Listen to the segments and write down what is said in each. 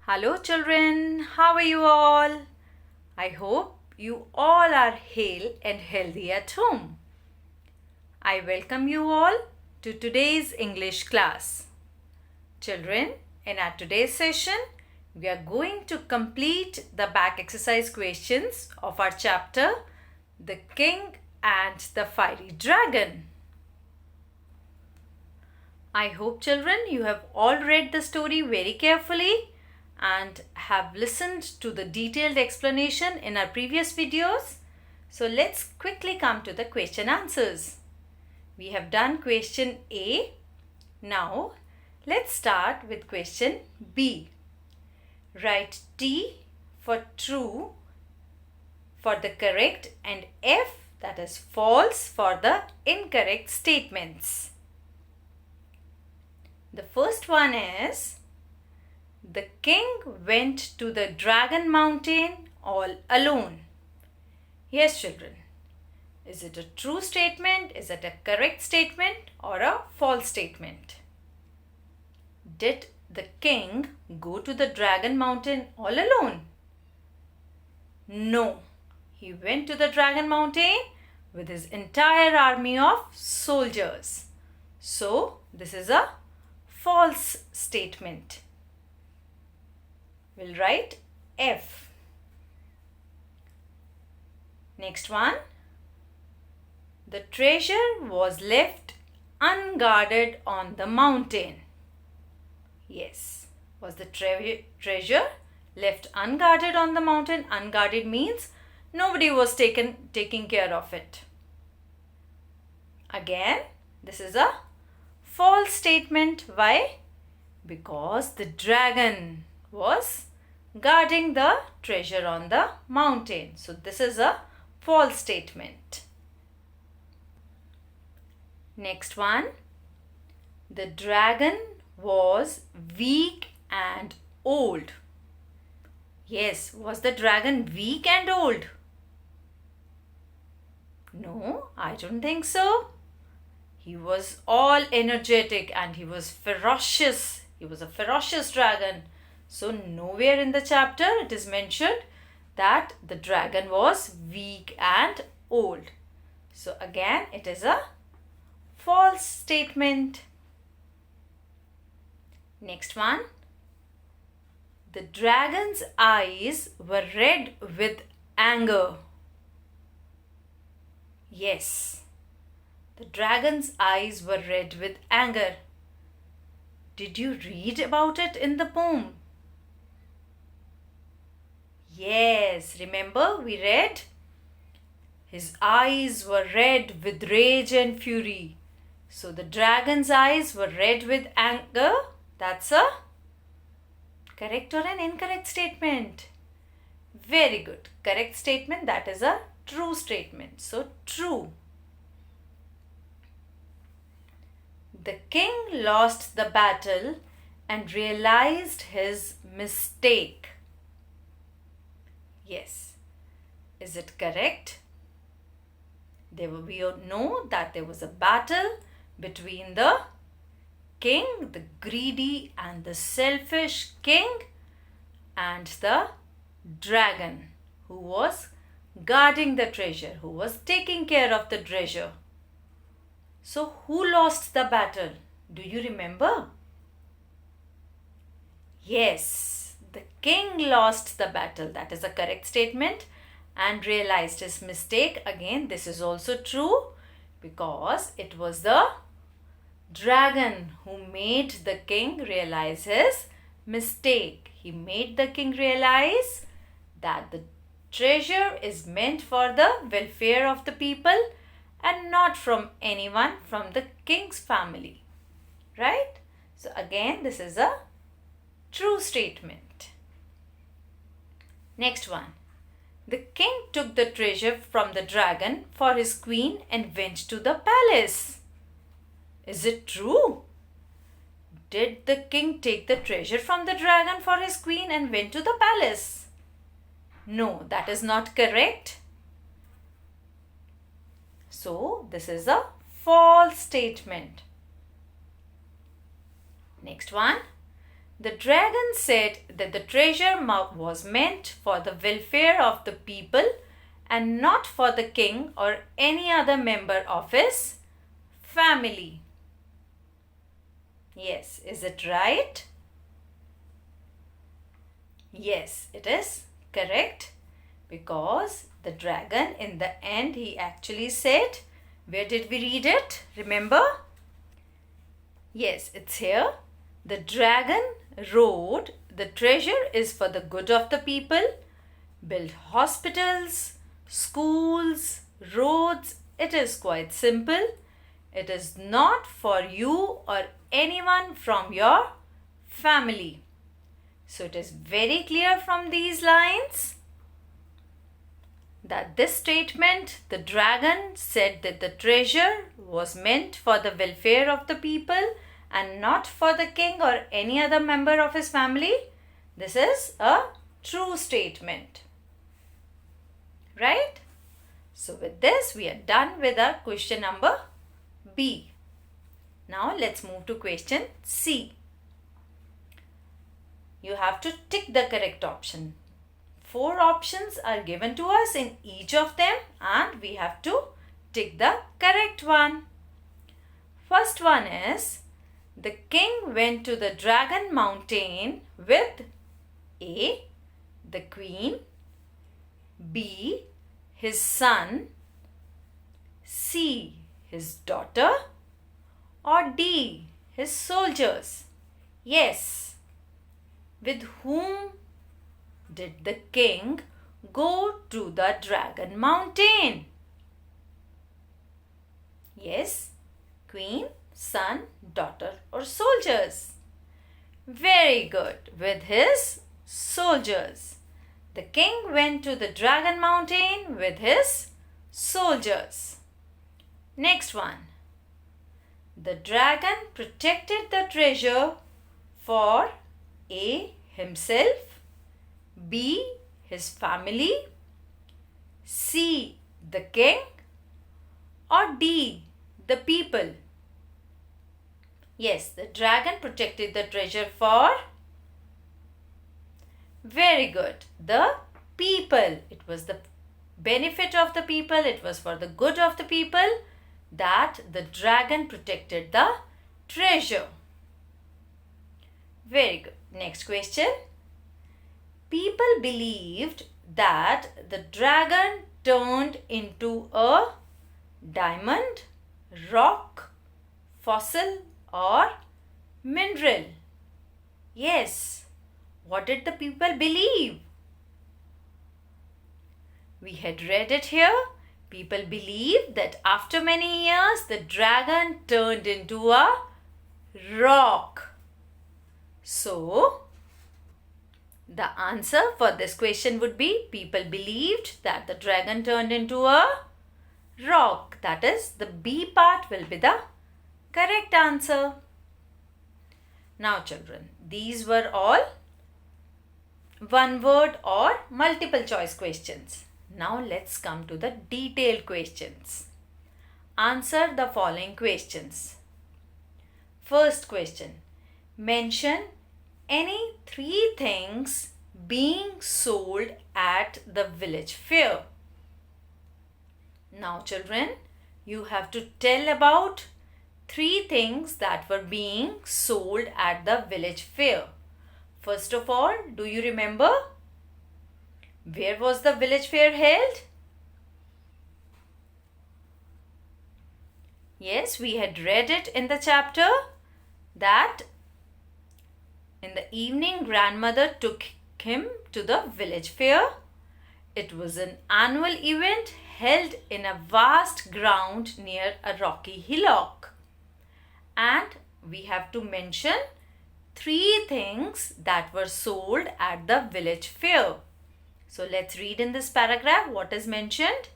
Hello, children. How are you all? I hope you all are hale and healthy at home. I welcome you all to today's English class. Children, in our today's session, we are going to complete the back exercise questions of our chapter, The King and the Fiery Dragon. I hope, children, you have all read the story very carefully and have listened to the detailed explanation in our previous videos. So let's quickly come to the question answers. We have done question A. Now let's start with question B. Write T for true for the correct and F, that is false, for the incorrect statements. The first one is, the king went to the dragon mountain all alone. Yes, children. Is it a true statement? Is it a correct statement or a false statement? Did the king go to the dragon mountain all alone? No. He went to the dragon mountain with his entire army of soldiers. So, this is a false statement. We'll write F. Next one. The treasure was left unguarded on the mountain. Yes. Was the treasure left unguarded on the mountain? Unguarded means nobody was taking care of it. Again, this is a false statement. Why? Because the dragon was guarding the treasure on the mountain. So this is a false statement. Next one. The dragon was weak and old. Yes, was the dragon weak and old? No, I don't think so. He was all energetic and he was ferocious. He was a ferocious dragon. So nowhere in the chapter it is mentioned that the dragon was weak and old. So again it is a false statement. Next one. The dragon's eyes were red with anger. Yes, the dragon's eyes were red with anger. Did you read about it in the poem? Yes, remember we read? His eyes were red with rage and fury. So the dragon's eyes were red with anger. That's a correct or an incorrect statement? Very good. Correct statement. That is a true statement. So true. The king lost the battle and realized his mistake. Yes. Is it correct? We know that there was a battle between the king, the greedy and the selfish king, and the dragon who was guarding the treasure, who was taking care of the treasure. So who lost the battle? Do you remember? Yes, the king lost the battle. That is a correct statement. And realized his mistake. Again, this is also true because it was the dragon who made the king realize his mistake. He made the king realize that the treasure is meant for the welfare of the people and not from anyone from the king's family. Right? So again, this is a true statement. Next one. The king took the treasure from the dragon for his queen and went to the palace. Is it true? Did the king take the treasure from the dragon for his queen and went to the palace? No, that is not correct. So, this is a false statement. Next one. The dragon said that the treasure was meant for the welfare of the people and not for the king or any other member of his family. Yes, is it right? Yes, it is correct, because the dragon in the end, he actually said, where did we read it? Remember? Yes, it's here. The dragon wrote, the treasure is for the good of the people. Build hospitals, schools, roads. It is quite simple. It is not for you or anyone from your family. So it is very clear from these lines that this statement, the dragon said that the treasure was meant for the welfare of the people and not for the king or any other member of his family. This is a true statement. Right? So with this, we are done with our question number B. Now let's move to question C. You have to tick the correct option. 4 options are given to us in each of them and we have to tick the correct one. First one is, the king went to the dragon mountain with A, the queen, B, his son, C, his daughter, or D, his soldiers. Yes, with whom did the king go to the dragon mountain? Yes, queen, son, daughter, or soldiers. Very good, with his soldiers. The king went to the dragon mountain with his soldiers. Next one. The dragon protected the treasure for A, himself, B, his family, C, the king, or D, the people. Yes, the dragon protected the treasure for, very good, the people. It was the benefit of the people, it was for the good of the people that the dragon protected the treasure. Very good. Next question. People believed that the dragon turned into a diamond, rock, fossil, or mineral. Yes. What did the people believe? We had read it here. People believed that after many years, the dragon turned into a rock. So, the answer for this question would be, people believed that the dragon turned into a rock. That is, the B part will be the correct answer. Now children, these were all one word or multiple choice questions. Now let's come to the detailed questions. Answer the following questions. First question. Mention any 3 things being sold at the village fair. Now children, you have to tell about 3 things that were being sold at the village fair. First of all, do you remember? Where was the village fair held? Yes, we had read it in the chapter that in the evening grandmother took him to the village fair. It was an annual event held in a vast ground near a rocky hillock. And we have to mention 3 things that were sold at the village fair. So let's read in this paragraph what is mentioned.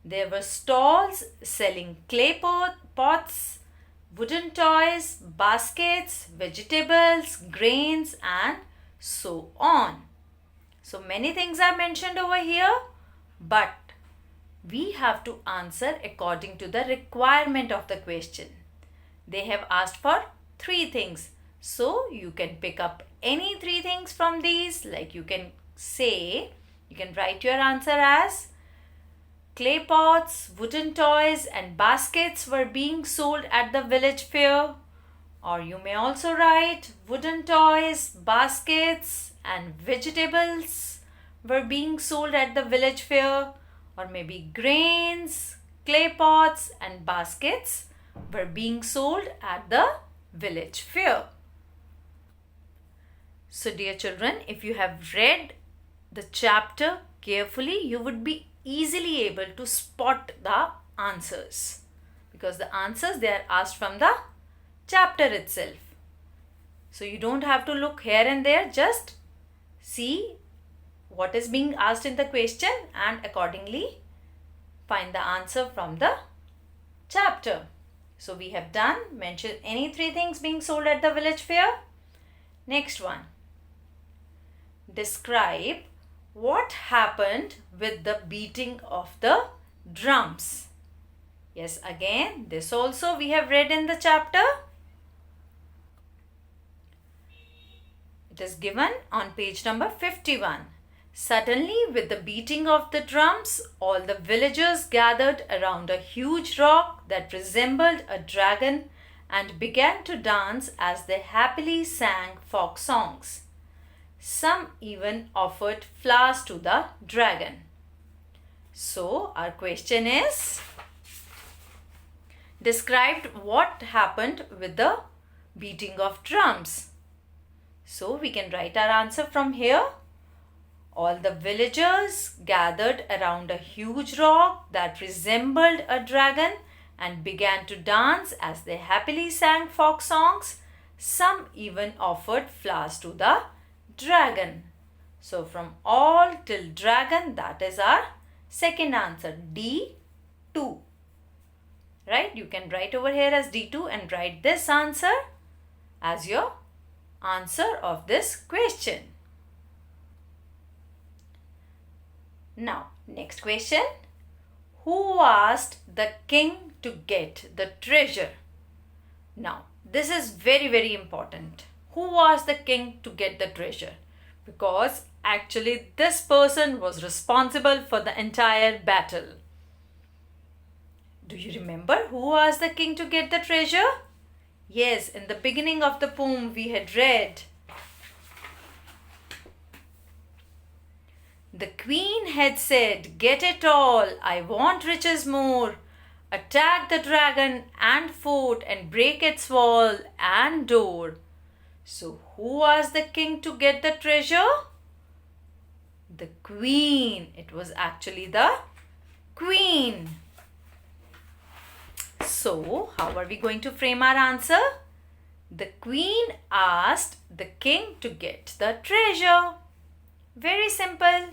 There were stalls selling clay pots, wooden toys, baskets, vegetables, grains, and so on. So many things are mentioned over here, but we have to answer according to the requirement of the question. They have asked for 3 things. So you can pick up any three things from these. Like you can write your answer as clay pots, wooden toys and baskets were being sold at the village fair. Or you may also write wooden toys, baskets and vegetables were being sold at the village fair. Or maybe grains, clay pots and baskets were being sold at the village fair. So dear children, if you have read the chapter carefully, you would be easily able to spot the answers, because the answers, they are asked from the chapter itself. So you don't have to look here and there, just see what is being asked in the question and accordingly find the answer from the chapter. So we have done mention any three things being sold at the village fair. Next one. Describe what happened with the beating of the drums. Yes, again, this also we have read in the chapter. It is given on page number 51. Suddenly, with the beating of the drums, all the villagers gathered around a huge rock that resembled a dragon and began to dance as they happily sang folk songs. Some even offered flowers to the dragon. So, our question is, describe what happened with the beating of drums. So, we can write our answer from here. All the villagers gathered around a huge rock that resembled a dragon and began to dance as they happily sang folk songs. Some even offered flowers to the dragon. So from all till dragon, that is our second answer, D2. Right? You can write over here as D2 and write this answer as your answer of this question. Now, next question. Who asked the king to get the treasure? Now, this is very, very important. Who asked the king to get the treasure? Because actually this person was responsible for the entire battle. Do you remember who asked the king to get the treasure? Yes, in the beginning of the poem we had read, the queen had said, "Get it all, I want riches more. Attack the dragon and fort and break its wall and door." So who asked the king to get the treasure? The queen. It was actually the queen. So how are we going to frame our answer? The queen asked the king to get the treasure. Very simple.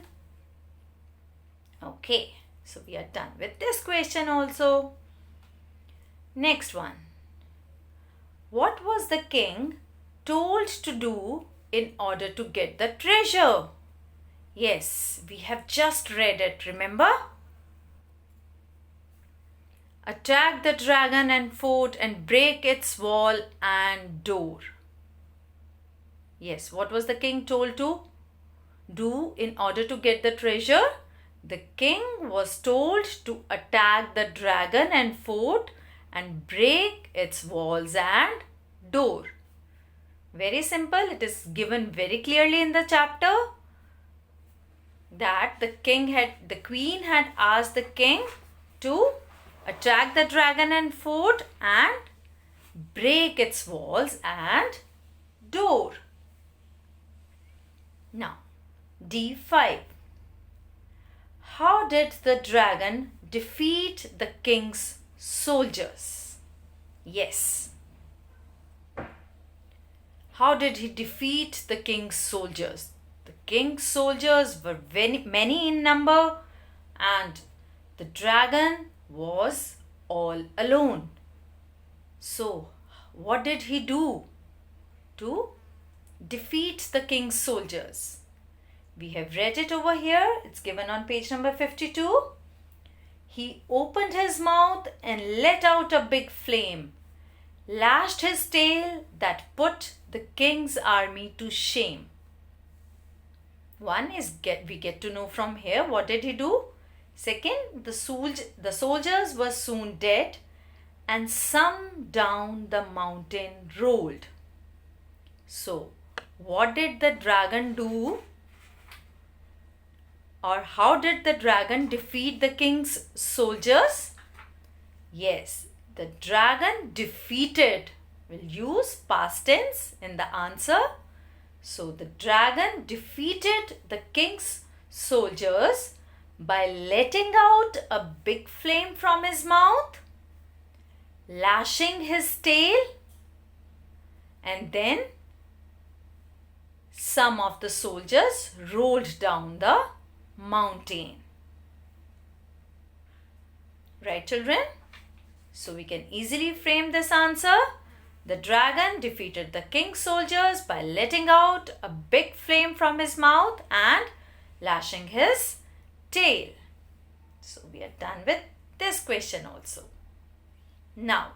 Okay, so we are done with this question also. Next one. What was the king told to do in order to get the treasure? Yes, we have just read it, remember? Attack the dragon and fort and break its wall and door. Yes, what was the king told to do in order to get the treasure? The king was told to attack the dragon and fort and break its walls and door. Very simple. It is given very clearly in the chapter that the queen had asked the king to attack the dragon and fort and break its walls and door. Now, D5. How did the dragon defeat the king's soldiers? Yes. How did he defeat the king's soldiers? The king's soldiers were very many in number and the dragon was all alone. So, what did he do to defeat the king's soldiers? We have read it over here. It's given on page number 52. He opened his mouth and let out a big flame lashed his tail that put the king's army to shame. One is we get to know from here what did he do. Second, the soldiers were soon dead and some down the mountain rolled. So, what did the dragon do? Or how did the dragon defeat the king's soldiers? Yes, the dragon defeated. We'll use past tense in the answer. So, the dragon defeated the king's soldiers by letting out a big flame from his mouth, lashing his tail, and then some of the soldiers rolled down the mountain. Right, children? So we can easily frame this answer. The dragon defeated the king's soldiers by letting out a big flame from his mouth and lashing his tail. So we are done with this question also. Now,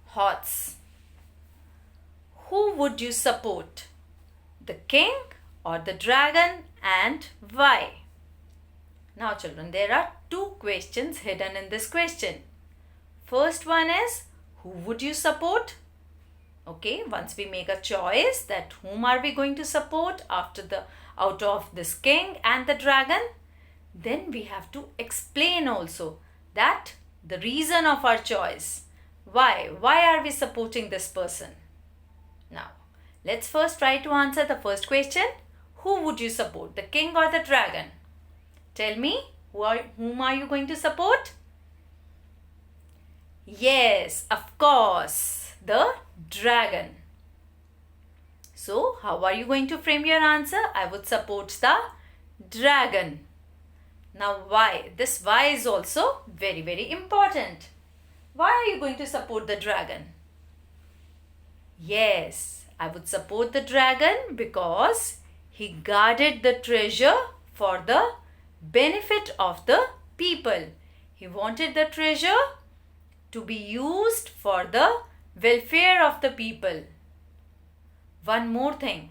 horse. Who would you support? The king or the dragon, and why? Now children, there are two questions hidden in this question. First one is, who would you support? Okay, once we make a choice that whom are we going to support out of this king and the dragon, then we have to explain also that the reason of our choice. Why are we supporting this person? Now, let's first try to answer the first question. Who would you support, the king or the dragon? Tell me, whom are you going to support? Yes, of course, the dragon. So, how are you going to frame your answer? I would support the dragon. Now, why? This why is also very, very important. Why are you going to support the dragon? Yes, I would support the dragon because he guarded the treasure for the benefit of the people. He wanted the treasure to be used for the welfare of the people. One more thing,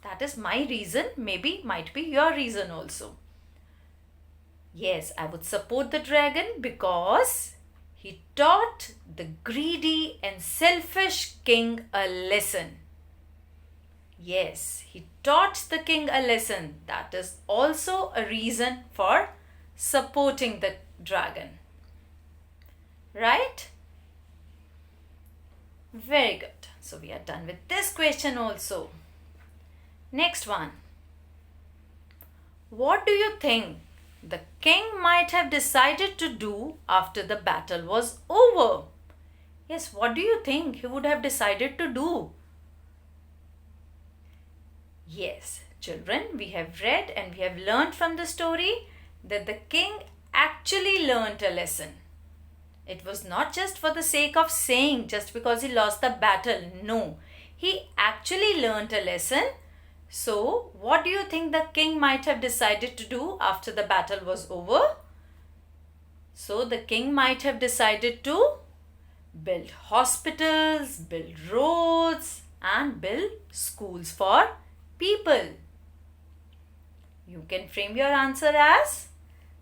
that is my reason, might be your reason also. Yes, I would support the dragon because he taught the greedy and selfish king a lesson. Yes, he taught the king a lesson. That is also a reason for supporting the dragon. Right? Very good. So we are done with this question also. Next one. What do you think the king might have decided to do after the battle was over? Yes, what do you think he would have decided to do? Yes, children, we have read and we have learned from the story that the king actually learnt a lesson. It was not just for the sake of saying just because he lost the battle. No, he actually learnt a lesson. So, what do you think the king might have decided to do after the battle was over? So, the king might have decided to build hospitals, build roads, and build schools for people. You can frame your answer as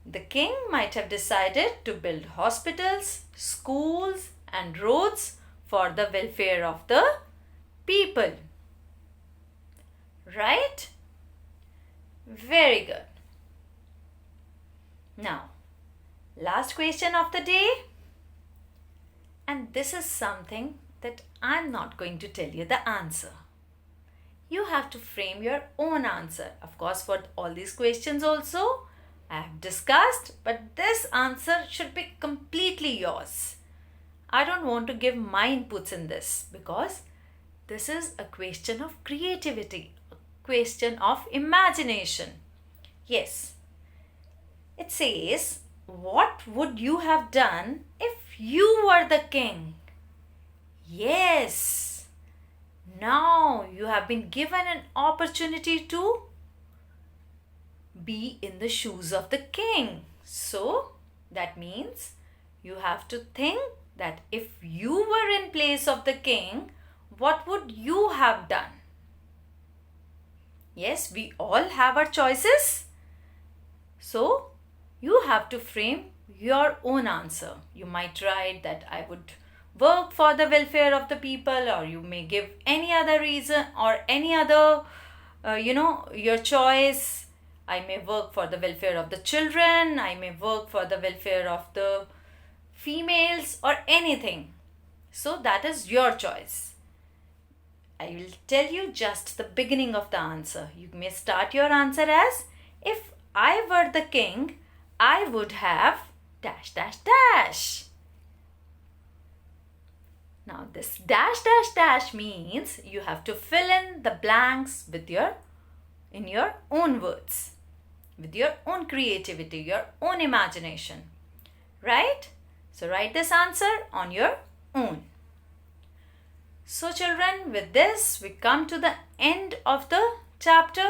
the king might have decided to build hospitals, schools, and roads for the welfare of the people. Right? Very good. Now, last question of the day. And this is something that I'm not going to tell you the answer. You have to frame your own answer. Of course, for all these questions also, I have discussed, but this answer should be completely yours. I don't want to give my inputs in this because this is a question of creativity, a question of imagination. Yes, it says, what would you have done if you were the king? Yes, now you have been given an opportunity to be in the shoes of the king. So that means you have to think that if you were in place of the king, what would you have done? Yes, we all have our choices. So, you have to frame your own answer. You might write that I would work for the welfare of the people, or you may give any other reason or any other, your choice. I may work for the welfare of the children, I may work for the welfare of the females, or anything. So, that is your choice. I will tell you just the beginning of the answer. You may start your answer as, if I were the king, I would have dash dash dash. Now this dash dash dash means you have to fill in the blanks in your own words, with your own creativity, your own imagination. Right? So write this answer on your own. So children, with this we come to the end of the chapter.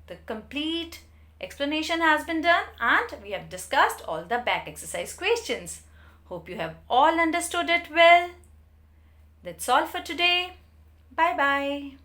The complete explanation has been done and we have discussed all the back exercise questions. Hope you have all understood it well. That's all for today. Bye bye.